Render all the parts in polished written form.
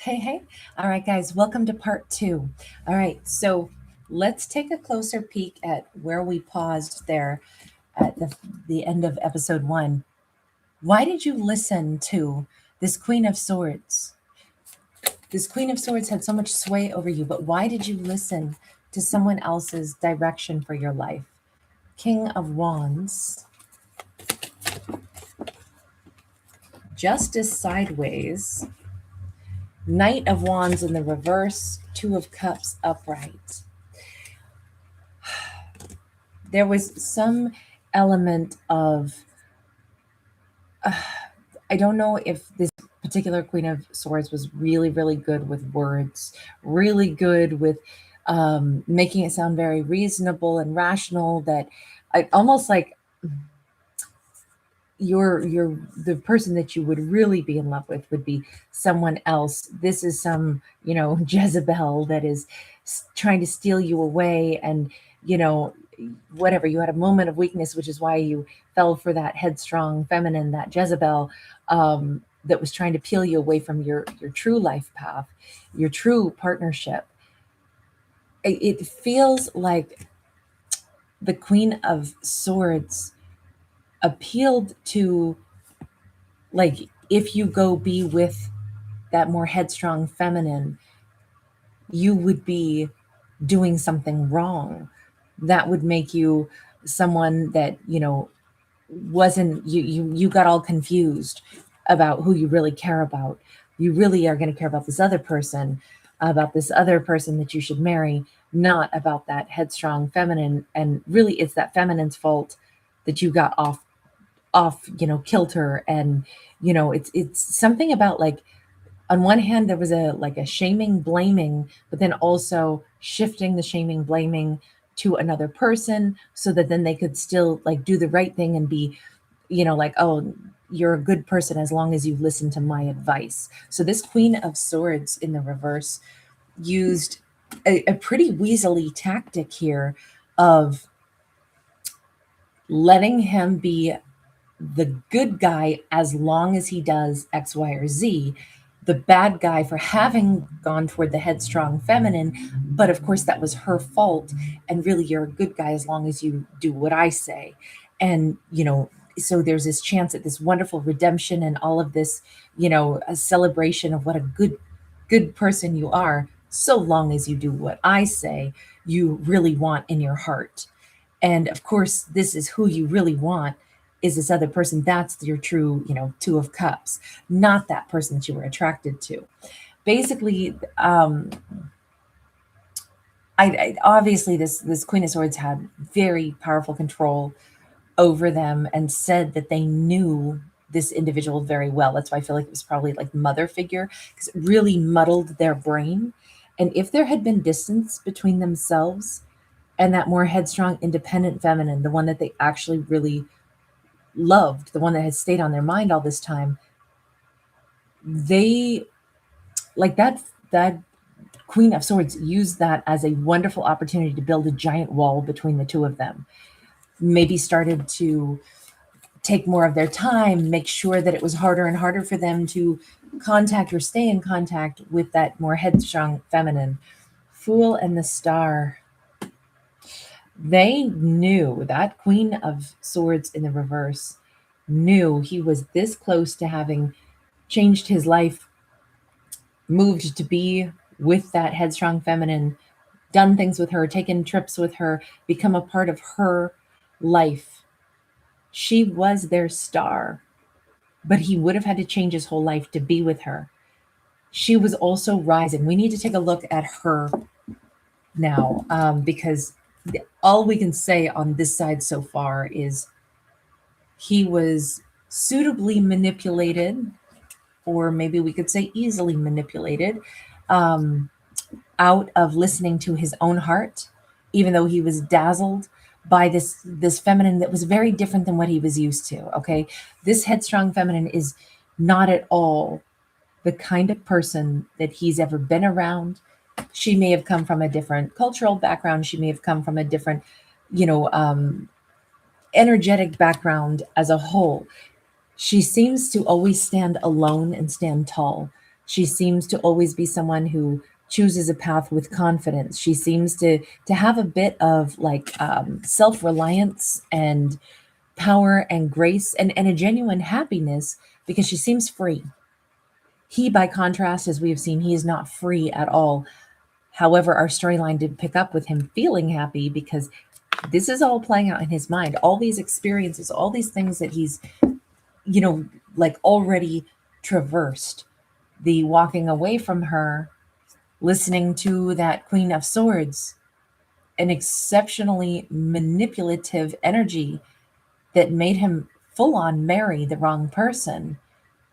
Hey, hey. All right, guys, welcome to part two. All right, so let's take a closer peek at where we paused there at the end of episode one. Why did you listen to this Queen of Swords? This Queen of Swords had so much sway over you, but why did you listen to someone else's direction for your life? King of Wands, Justice sideways, Knight of Wands in the reverse, Two of Cups upright. There was some element of, I don't know if this particular Queen of Swords was really, really good with words, really good with making it sound very reasonable and rational, that I almost like you're the person that you would really be in love with would be someone else. This is some, Jezebel that is trying to steal you away, and whatever, you had a moment of weakness, which is why you fell for that headstrong feminine, that Jezebel, that was trying to peel you away from your true life path, your true partnership. It feels like the Queen of Swords appealed to, like, if you go be with that more headstrong feminine, you would be doing something wrong that would make you someone that wasn't, you got all confused about who you really care about. You really are going to care about this other person, that you should marry, not about that headstrong feminine. And really it's that feminine's fault that you got off kilter. And it's something about, like, on one hand there was a shaming, blaming, but then also shifting the shaming, blaming to another person, so that then they could still, like, do the right thing and be, like, oh, you're a good person as long as you listen to my advice. So this Queen of Swords in the reverse used a pretty weaselly tactic here of letting him be the good guy as long as he does X, Y, or Z, the bad guy for having gone toward the headstrong feminine. But of course, that was her fault. And really, you're a good guy as long as you do what I say. And, so there's this chance at this wonderful redemption and all of this, a celebration of what a good person you are, so long as you do what I say you really want in your heart. And of course, this is who you really want, is this other person. That's your true, Two of Cups, not that person that you were attracted to. Basically, I obviously this Queen of Swords had very powerful control over them and said that they knew this individual very well. That's why I feel like it was probably like mother figure, because it really muddled their brain. And if there had been distance between themselves and that more headstrong, independent feminine, the one that they actually really loved, the one that had stayed on their mind all this time, they, like, that Queen of Swords used that as a wonderful opportunity to build a giant wall between the two of them. Maybe started to take more of their time, make sure that it was harder and harder for them to contact or stay in contact with that more headstrong feminine. Fool and the Star. They knew that Queen of Swords in the reverse knew he was this close to having changed his life, moved to be with that headstrong feminine, done things with her, taken trips with her, become a part of her life. She was their star, but he would have had to change his whole life to be with her. She was also rising. We need to take a look at her now, because all we can say on this side so far is he was suitably manipulated, or maybe we could say easily manipulated, out of listening to his own heart, even though he was dazzled by this feminine that was very different than what he was used to. Okay, this headstrong feminine is not at all the kind of person that he's ever been around. She may have come from a different cultural background. She may have come from a different, energetic background as a whole. She seems to always stand alone and stand tall. She seems to always be someone who chooses a path with confidence. She seems to have a bit of like self-reliance and power and grace and a genuine happiness because she seems free. He, by contrast, as we have seen, he is not free at all. However, our storyline did pick up with him feeling happy because this is all playing out in his mind. All these experiences, all these things that he's, like already traversed. The walking away from her, listening to that Queen of Swords, an exceptionally manipulative energy that made him full on marry the wrong person.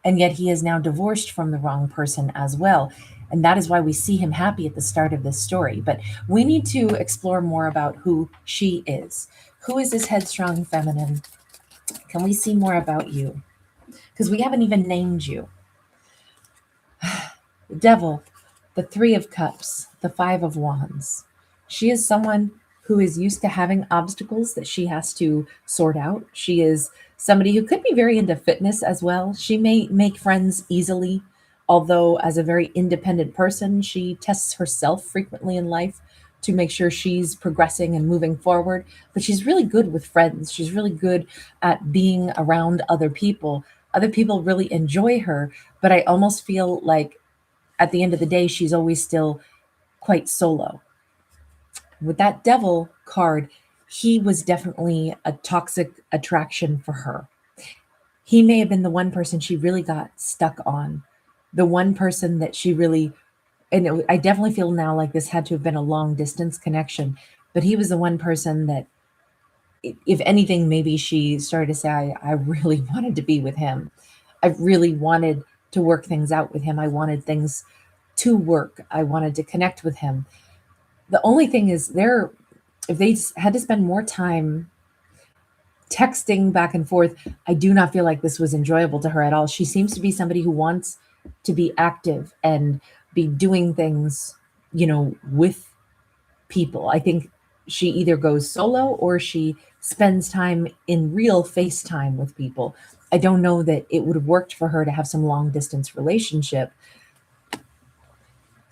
And yet he is now divorced from the wrong person as well. And that is why we see him happy at the start of this story. But we need to explore more about who she is. Who is this headstrong feminine? Can we see more about you? Because we haven't even named you. The Devil, the Three of Cups, the Five of Wands. She is someone who is used to having obstacles that she has to sort out. She is somebody who could be very into fitness as well. She may make friends easily, although as a very independent person, she tests herself frequently in life to make sure she's progressing and moving forward. But she's really good with friends. She's really good at being around other people. Other people really enjoy her, but I almost feel like at the end of the day, she's always still quite solo. With that Devil card, he was definitely a toxic attraction for her. He may have been the one person she really got stuck on, the one person that she really, I definitely feel now like this had to have been a long distance connection, but he was the one person that, if anything, maybe she started to say, I really wanted to be with him. I really wanted to work things out with him. I wanted things to work. I wanted to connect with him. The only thing is if they had to spend more time texting back and forth, I do not feel like this was enjoyable to her at all. She seems to be somebody who wants to be active and be doing things, with people. I think she either goes solo or she spends time in real FaceTime with people. I don't know that it would have worked for her to have some long distance relationship,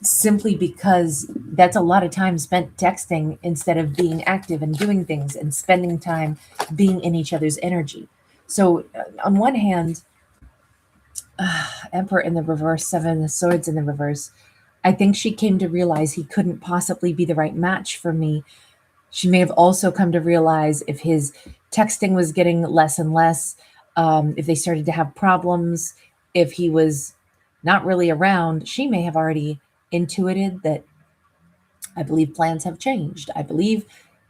simply because that's a lot of time spent texting instead of being active and doing things and spending time being in each other's energy. So on one hand, Emperor in the reverse, Seven of Swords in the reverse, I think she came to realize he couldn't possibly be the right match for me. She may have also come to realize if his texting was getting less and less, if they started to have problems, if he was not really around, she may have already intuited that I believe plans have changed. I believe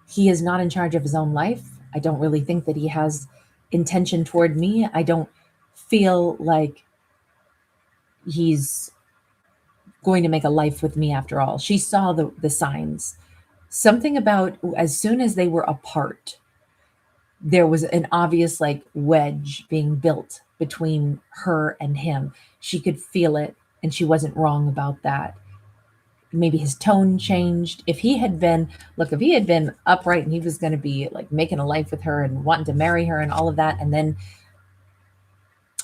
he is not in charge of his own life. I don't really think that he has intention toward me. I don't feel like he's going to make a life with me after all. She saw the signs. Something about as soon as they were apart, there was an obvious like wedge being built between her and him. She could feel it, and she wasn't wrong about that. Maybe his tone changed. If he had been upright and he was going to be like making a life with her and wanting to marry her and all of that, and then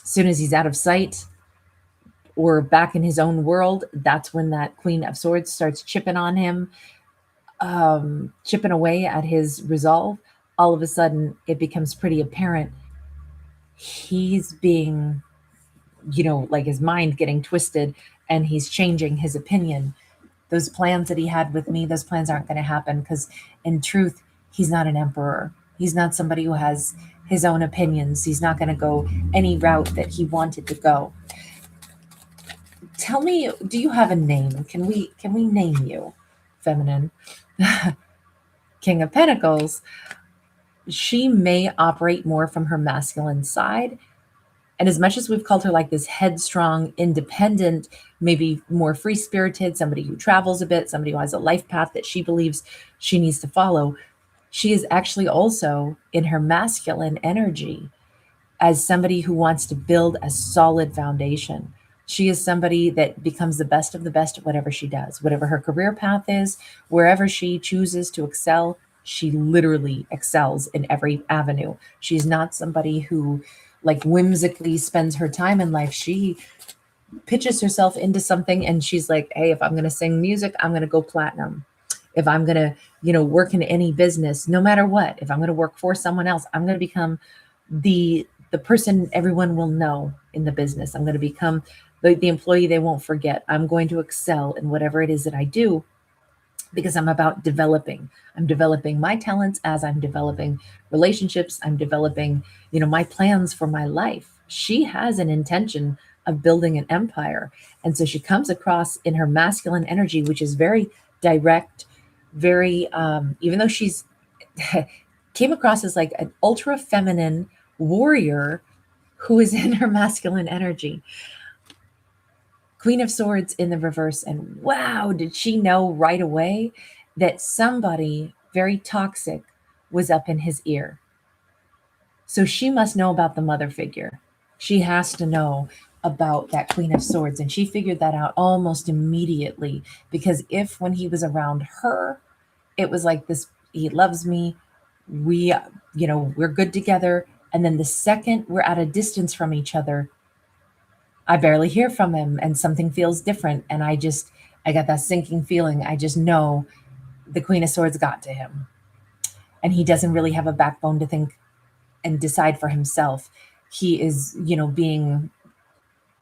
as soon as he's out of sight or back in his own world, that's when that Queen of Swords starts chipping on him, chipping away at his resolve. All of a sudden, it becomes pretty apparent he's being, like his mind getting twisted, and he's changing his opinion. Those plans that he had with me, those plans aren't going to happen because in truth, he's not an emperor. He's not somebody who has his own opinions. He's not going to go any route that he wanted to go. Tell me, do you have a name? Can we name you, feminine? King of Pentacles. She may operate more from her masculine side. And as much as we've called her like this headstrong, independent, maybe more free-spirited, somebody who travels a bit, somebody who has a life path that she believes she needs to follow, she is actually also in her masculine energy as somebody who wants to build a solid foundation. She is somebody that becomes the best of the best at whatever she does, whatever her career path is, wherever she chooses to excel, she literally excels in every avenue. She's not somebody who like whimsically spends her time in life. She pitches herself into something and she's like, hey, if I'm going to sing music, I'm going to go platinum. If I'm going to, work in any business, no matter what, if I'm going to work for someone else, I'm going to become the person everyone will know in the business. I'm going to become the employee they won't forget. I'm going to excel in whatever it is that I do because I'm about developing. I'm developing my talents as I'm developing relationships. I'm developing, my plans for my life. She has an intention of building an empire. And so she comes across in her masculine energy, which is very direct, very, even though she's came across as like an ultra feminine warrior who is in her masculine energy. Queen of Swords in the reverse. And wow, did she know right away that somebody very toxic was up in his ear? So she must know about the mother figure. She has to know about that Queen of Swords. And she figured that out almost immediately because if when he was around her, it was like this, he loves me, we're good together. And then the second we're at a distance from each other, I barely hear from him and something feels different. And I got that sinking feeling. I just know the Queen of Swords got to him. And he doesn't really have a backbone to think and decide for himself. He is, being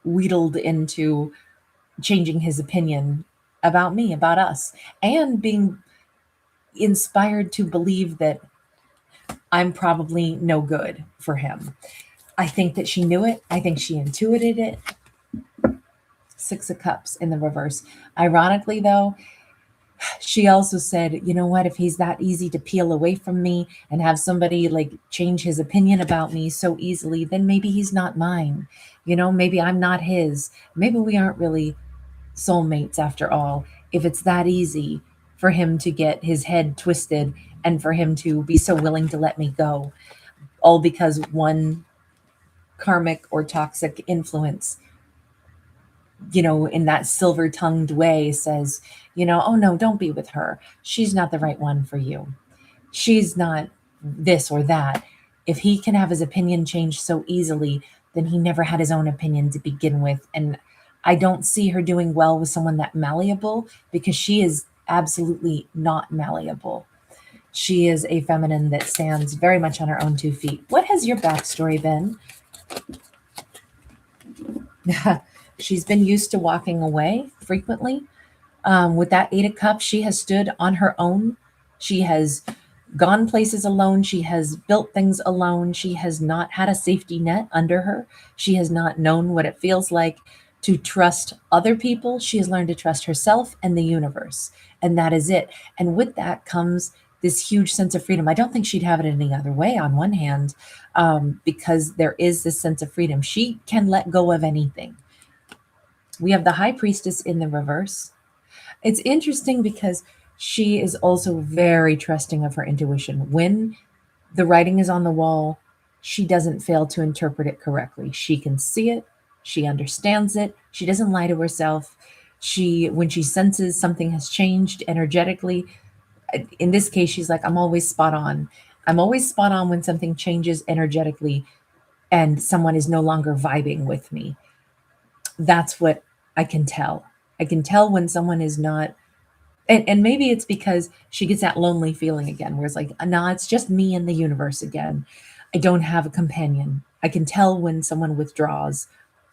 wheedled into changing his opinion about me, about us, and being inspired to believe that I'm probably no good for him. I think that she knew it. I think she intuited it. Six of Cups in the reverse. Ironically, though, she also said, you know what, if he's that easy to peel away from me and have somebody like change his opinion about me so easily, then maybe he's not mine. Maybe I'm not his. Maybe we aren't really soulmates after all. If it's that easy for him to get his head twisted and for him to be so willing to let me go, all because one karmic or toxic influence, in that silver tongued way says, oh no, don't be with her. She's not the right one for you. She's not this or that. If he can have his opinion changed so easily, then he never had his own opinion to begin with. And I don't see her doing well with someone that malleable because she is absolutely not malleable. She is a feminine that stands very much on her own 2 feet. What has your backstory been? She's been used to walking away frequently. With that 8 of Cups, she has stood on her own. She has gone places alone. She has built things alone. She has not had a safety net under her. She has not known what it feels like to trust other people. She has learned to trust herself and the universe. And that is it. And with that comes this huge sense of freedom. I don't think she'd have it any other way on one hand, because there is this sense of freedom. She can let go of anything. We have the High Priestess in the reverse. It's interesting because she is also very trusting of her intuition. When the writing is on the wall, she doesn't fail to interpret it correctly. She can see it, she understands it, she doesn't lie to herself. When she senses something has changed energetically, in this case, she's like, I'm always spot on. I'm always spot on when something changes energetically and someone is no longer vibing with me. That's what I can tell. I can tell when someone is not, and maybe it's because she gets that lonely feeling again, where it's like, no, it's just me and the universe again. I don't have a companion. I can tell when someone withdraws.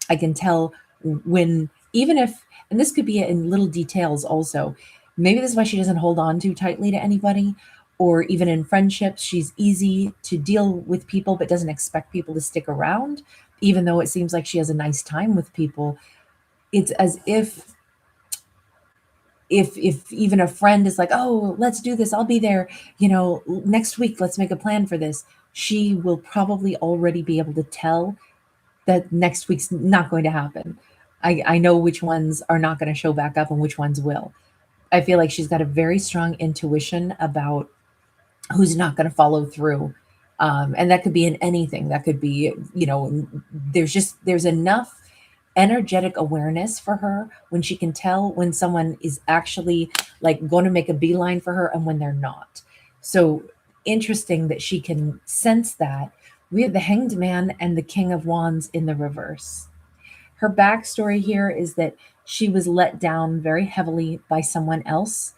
I can tell when, even if, and this could be in little details also, maybe this is why she doesn't hold on too tightly to anybody, or even in friendships, she's easy to deal with people, but doesn't expect people to stick around, even though it seems like she has a nice time with people. It's as if even a friend is like, oh, let's do this, I'll be there, next week, let's make a plan for this, she will probably already be able to tell that next week's not going to happen. I know which ones are not going to show back up and which ones will. I feel like she's got a very strong intuition about who's not going to follow through. And that could be in anything. That could be, there's enough energetic awareness for her when she can tell when someone is actually like going to make a beeline for her and when they're not. So interesting that she can sense that. We have the Hanged Man and the King of Wands in the reverse. Her backstory here is that she was let down very heavily by someone else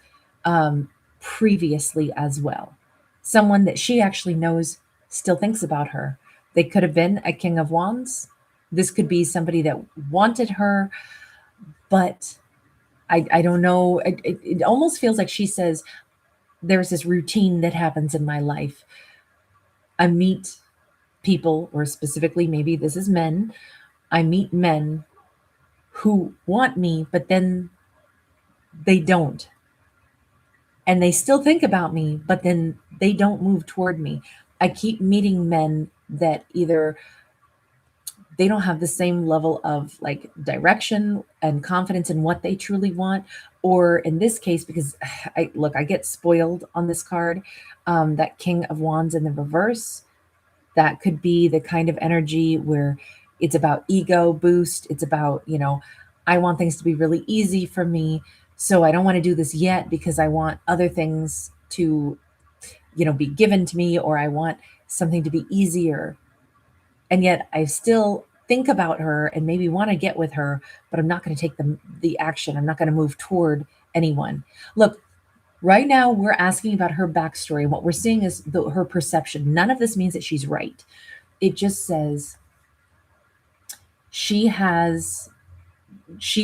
previously as well. Someone that she actually knows still thinks about her. They could have been a King of Wands. This could be somebody that wanted her, but I don't know. It almost feels like she says, there's this routine that happens in my life. I meet people, or specifically, maybe this is men. I meet men who want me, but then they don't. And they still think about me, but then they don't move toward me. I keep meeting men that either they don't have the same level of like direction and confidence in what they truly want, or in this case, because I get spoiled on this card, that King of Wands in the reverse, that could be the kind of energy where it's about ego boost. It's about, I want things to be really easy for me. So I don't want to do this yet because I want other things to, be given to me, or I want something to be easier. And yet I still think about her and maybe want to get with her, but I'm not going to take the action. I'm not going to move toward anyone. Look, right now we're asking about her backstory. What we're seeing is her perception. None of this means that she's right. It just says she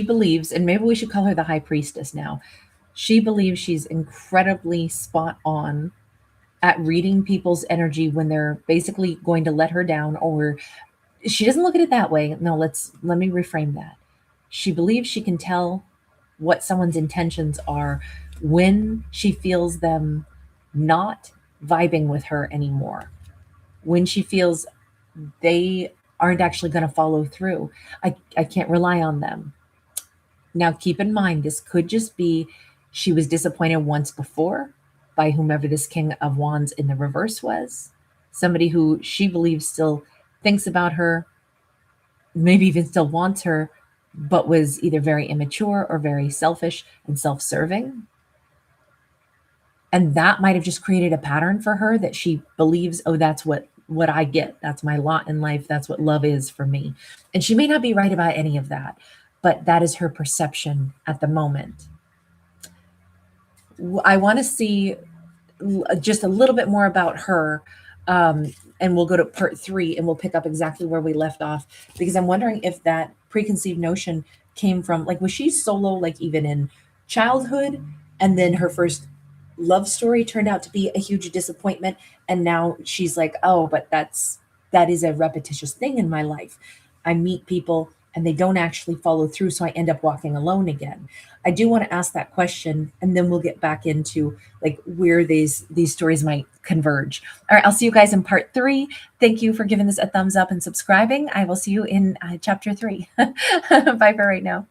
believes, and maybe we should call her the High Priestess now. She believes she's incredibly spot on at reading people's energy when they're basically going to let her down, or she doesn't look at it that way. No, let me reframe that. She believes she can tell what someone's intentions are when she feels them not vibing with her anymore, when she feels they aren't actually going to follow through. I can't rely on them. Now, keep in mind, this could just be she was disappointed once before by whomever this King of Wands in the reverse was, somebody who she believes still thinks about her, maybe even still wants her, but was either very immature or very selfish and self-serving. And that might have just created a pattern for her that she believes, oh, that's what I get. That's my lot in life. That's what love is for me. And she may not be right about any of that, but that is her perception at the moment. I want to see just a little bit more about her. And we'll go to part 3 and we'll pick up exactly where we left off, because I'm wondering if that preconceived notion came from, like, was she solo, like even in childhood, and then her first love story turned out to be a huge disappointment, and now she's like, oh, but that is a repetitious thing in my life. I meet people and they don't actually follow through, so I end up walking alone again. I do want to ask that question, and then we'll get back into like where these stories might converge. All right, I'll see you guys in part 3. Thank you for giving this a thumbs up and subscribing. I will see you in chapter 3. Bye for right now.